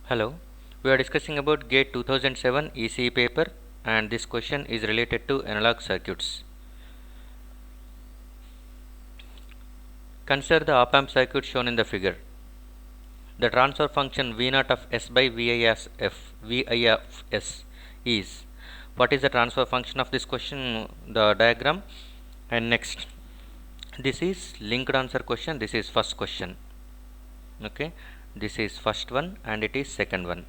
Hello, we are discussing about GATE 2007 ECE paper, and this question is related to analog circuits. Consider the op-amp circuit shown in the figure. The transfer function V0 of S by Vi of S is, what is the transfer function of this question, the diagram. And next, this is linked answer question, this is first question. Okay, this is first one and it is second one.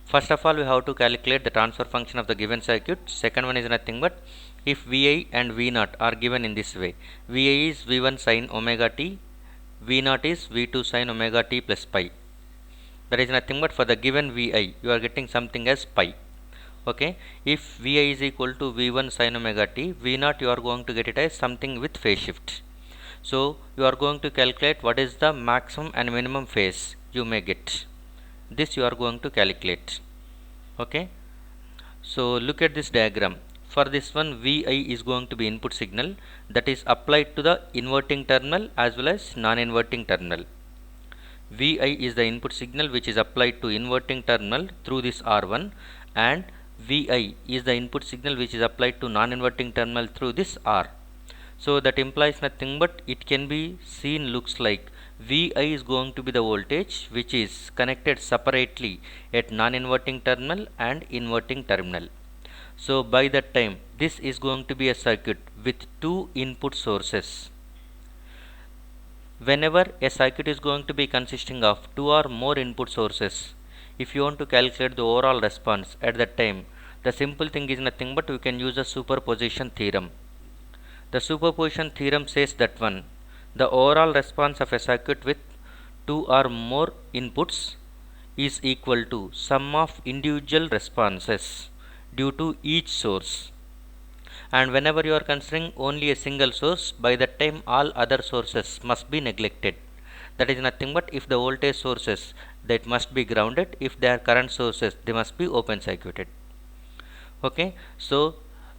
First of all, we have to calculate the transfer function of the given circuit. Second one is nothing but if Vi and V0 are given in this way. Vi is V1 sin omega t, V0 is V2 sin omega t plus pi. That is nothing but for the given Vi, you are getting something as pi. Okay, if Vi is equal to V1 sin omega t, V0 you are going to get it as something with phase shift. So you are going to calculate what is the maximum and minimum phase you may get. This you are going to calculate. Okay, so look at this diagram. For this one, Vi is going to be input signal that is applied to the inverting terminal as well as non-inverting terminal. Vi is the input signal which is applied to inverting terminal through this R1, and Vi is the input signal which is applied to non-inverting terminal through this R. So that implies nothing but it can be seen looks like Vi is going to be the voltage which is connected separately at non-inverting terminal and inverting terminal. So by that time this is going to be a circuit with two input sources. Whenever a circuit is going to be consisting of two or more input sources, if you want to calculate the overall response at that time, the simple thing is nothing but we can use a superposition theorem. The superposition theorem says that the overall response of a circuit with two or more inputs is equal to sum of individual responses due to each source. And whenever you are considering only a single source, by that time all other sources must be neglected. That is nothing but if the voltage sources, that must be grounded, if they are current sources, they must be open circuited. Okay, so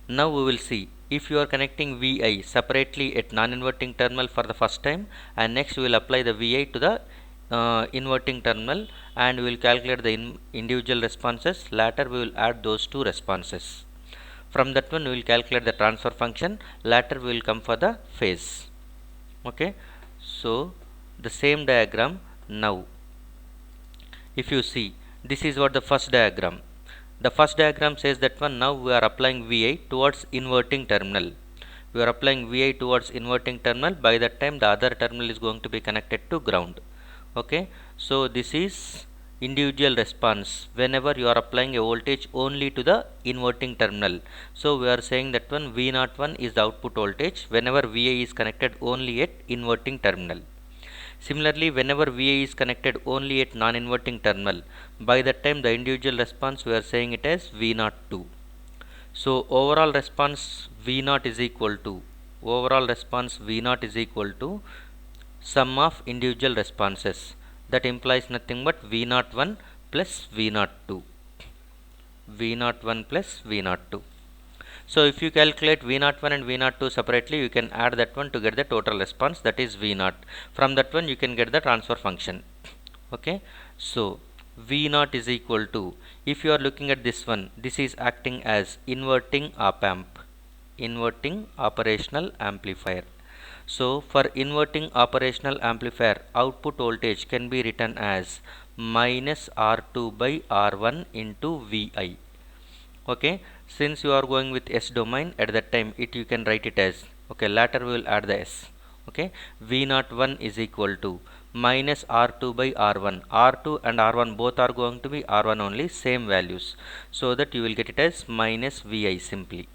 now we will see if you are connecting Vi separately at non-inverting terminal for the first time, and next we will apply the Vi to the inverting terminal and we will calculate the individual responses. Later we will add those two responses. From that one we will calculate the transfer function. Later we will come for the phase. Okay, so the same diagram. Now if you see, this is what the first diagram. The first diagram says that now we are applying Vi towards inverting terminal. We are applying Vi towards inverting terminal. By that time the other terminal is going to be connected to ground. Okay, so this is individual response whenever you are applying a voltage only to the inverting terminal. So we are saying that V01 is the output voltage whenever Vi is connected only at inverting terminal. Similarly, whenever Vi is connected only at non-inverting terminal, by that time the individual response we are saying it as V02. So overall response V0 is equal to sum of individual responses. That implies nothing but V01 plus V02. V01 plus V02. So if you calculate V01 and V02 separately, you can add that one to get the total response, that is V0. From that one you can get the transfer function. Okay, so V0 is equal to, if you are looking at this one, this is acting as inverting op-amp, inverting operational amplifier. So for inverting operational amplifier, output voltage can be written as minus R2 by R1 into Vi. Okay, since you are going with S domain, at that time you can write it as, okay, later we will add the S. Okay, V01 is equal to minus R2 by R1. R2 and R1 both are going to be R1 only, same values, so that you will get it as minus Vi simply.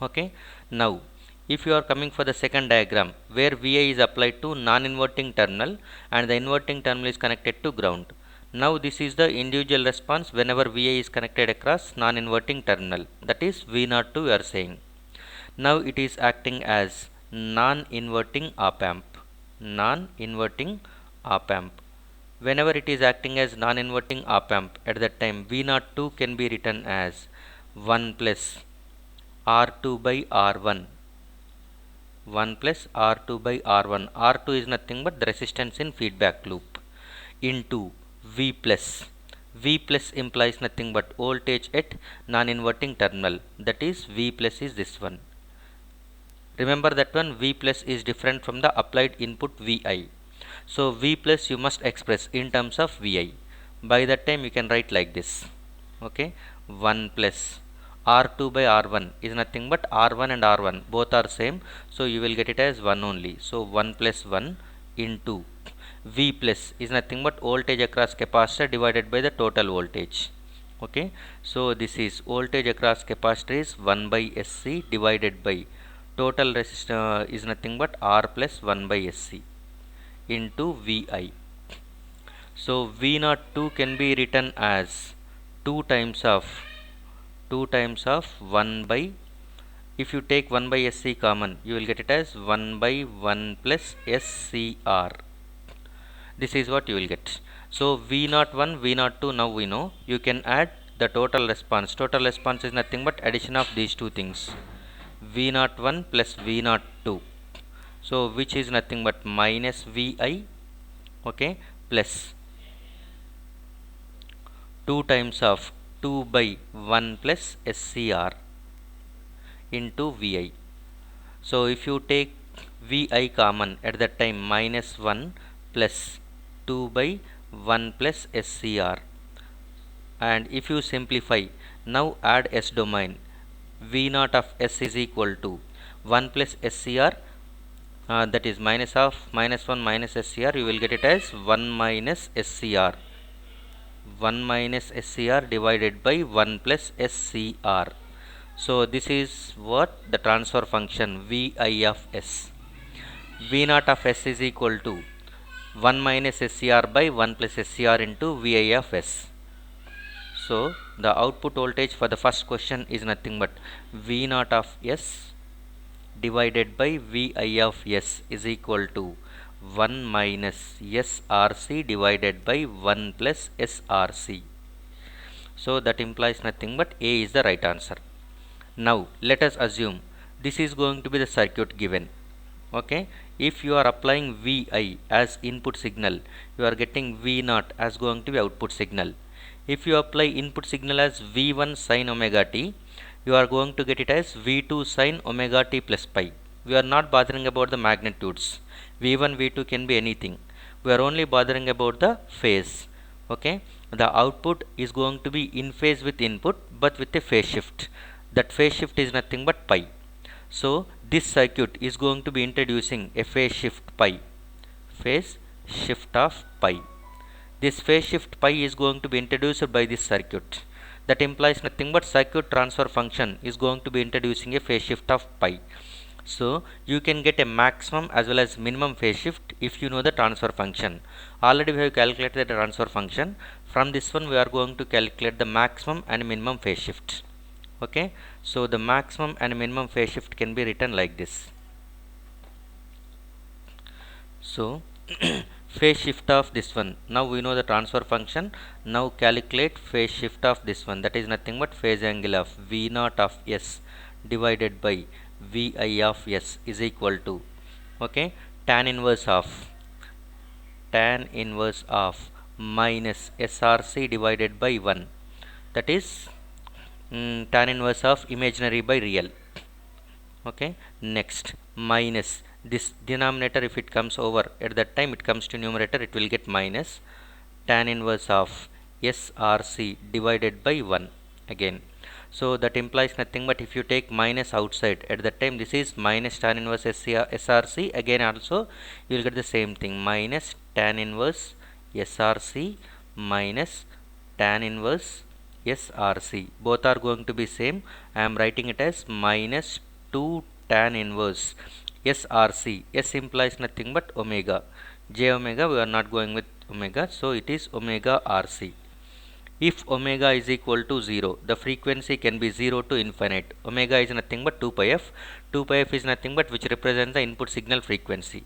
Okay, now if you are coming for the second diagram where Vi is applied to non-inverting terminal and the inverting terminal is connected to ground. Now this is the individual response whenever Vi is connected across non-inverting terminal, that is V02 we are saying. Now it is acting as non-inverting op-amp. Non-inverting op-amp. Whenever it is acting as non-inverting op-amp, at that time V02 can be written as 1 plus R2 by R1. 1 plus R2 by R1. R2 is nothing but the resistance in feedback loop into V plus. V plus implies nothing but voltage at non-inverting terminal, that is V plus is this one. Remember that one, V plus is different from the applied input Vi. So V plus you must express in terms of Vi. By that time you can write like this. Okay, 1 plus R2 by R1 is nothing but R1 and R1 both are same, so you will get it as 1 only. So 1 plus 1 into V plus is nothing but voltage across capacitor divided by the total voltage. Okay, so this is voltage across capacitor is 1 by SC divided by total resistance is nothing but R plus 1 by SC into Vi. So V02 can be written as 2 times of 1 by, if you take 1 by SC common, you will get it as 1 by 1 plus SCR. This is what you will get. So V01, V02, now we know. You can add the total response. Total response is nothing but addition of these two things. V01 plus V02. So which is nothing but minus Vi, okay, plus 2 times of 2 by 1 plus SCR into Vi. So if you take Vi common at that time, minus 1 plus 2 by 1 plus SCR, and if you simplify, now add S domain, V0 of S is equal to 1 plus SCR, that is minus of minus 1 minus SCR, you will get it as 1 minus SCR. 1 minus SCR divided by 1 plus SCR. So this is what the transfer function Vi of S. V0 of S is equal to 1 minus SCR by 1 plus SCR into Vi of S. So the output voltage for the first question is nothing but V0 of S divided by Vi of S is equal to 1 minus SRC divided by 1 plus SRC. So that implies nothing but A is the right answer. Now let us assume this is going to be the circuit given. Okay, if you are applying Vi as input signal, you are getting V0 as going to be output signal. If you apply input signal as V1 sin omega t, you are going to get it as V2 sin omega t plus pi. We are not bothering about the magnitudes. V1, V2 can be anything. We are only bothering about the phase. Okay, the output is going to be in phase with input but with a phase shift. That phase shift is nothing but pi. So this circuit is going to be introducing a phase shift pi. Phase shift of pi. This phase shift pi is going to be introduced by this circuit. That implies nothing but circuit transfer function is going to be introducing a phase shift of pi. So you can get a maximum as well as minimum phase shift if you know the transfer function. Already we have calculated the transfer function. From this one we are going to calculate the maximum and minimum phase shift. Okay, so the maximum and minimum phase shift can be written like this. So phase shift of this one, now we know the transfer function. Now calculate phase shift of this one, that is nothing but phase angle of V0 of S divided by Vi of S is equal to, okay, tan inverse of minus SRC divided by 1, that is tan inverse of imaginary by real. Okay, next minus this denominator, if it comes over at that time it comes to numerator, it will get minus tan inverse of SRC divided by 1 again. So that implies nothing but if you take minus outside at that time, this is minus tan inverse SRC, again also you will get the same thing, minus tan inverse SRC minus tan inverse SRC, both are going to be same. I am writing it as minus 2 tan inverse SRC. S implies nothing but omega, j omega, we are not going with omega, so it is omega RC. If omega is equal to 0, the frequency can be 0 to infinite. Omega is nothing but 2 pi f. 2 pi f is nothing but which represents the input signal frequency.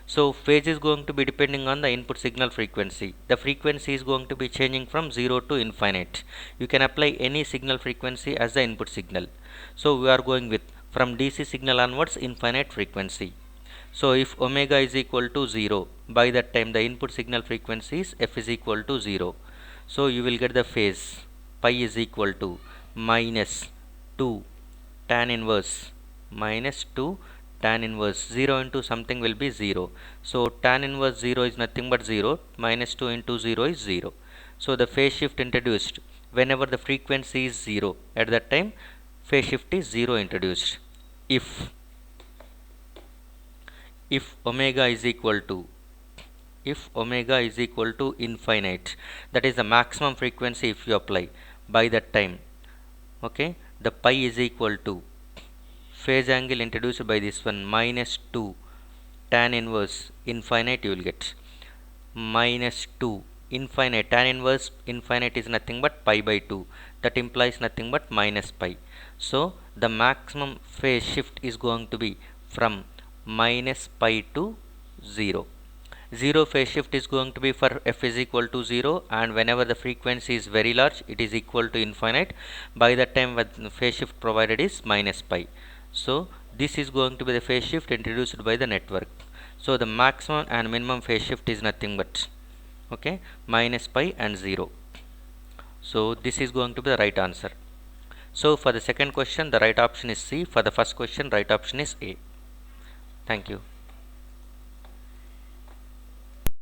So phase is going to be depending on the input signal frequency. The frequency is going to be changing from 0 to infinite. You can apply any signal frequency as the input signal. So we are going with from DC signal onwards infinite frequency. So if omega is equal to 0, by that time the input signal frequency is f is equal to 0. So you will get the phase pi is equal to minus 2 tan inverse minus 2 tan inverse 0 into something will be 0. So tan inverse 0 is nothing but 0, minus 2 into 0 is 0. So the phase shift introduced whenever the frequency is 0, at that time phase shift is 0 introduced. If omega is equal to infinite, that is the maximum frequency if you apply, by that time, okay, the pi is equal to phase angle introduced by this one minus 2 tan inverse infinite, you will get minus 2 infinite. Tan inverse infinite is nothing but pi by 2, that implies nothing but minus pi. So the maximum phase shift is going to be from minus pi to 0. 0 phase shift is going to be for f is equal to 0, and whenever the frequency is very large, it is equal to infinite. By that time when the phase shift provided is minus pi. So this is going to be the phase shift introduced by the network. So the maximum and minimum phase shift is nothing but, okay, minus pi and 0. So this is going to be the right answer. So for the second question, the right option is C. For the first question, right option is A. Thank you.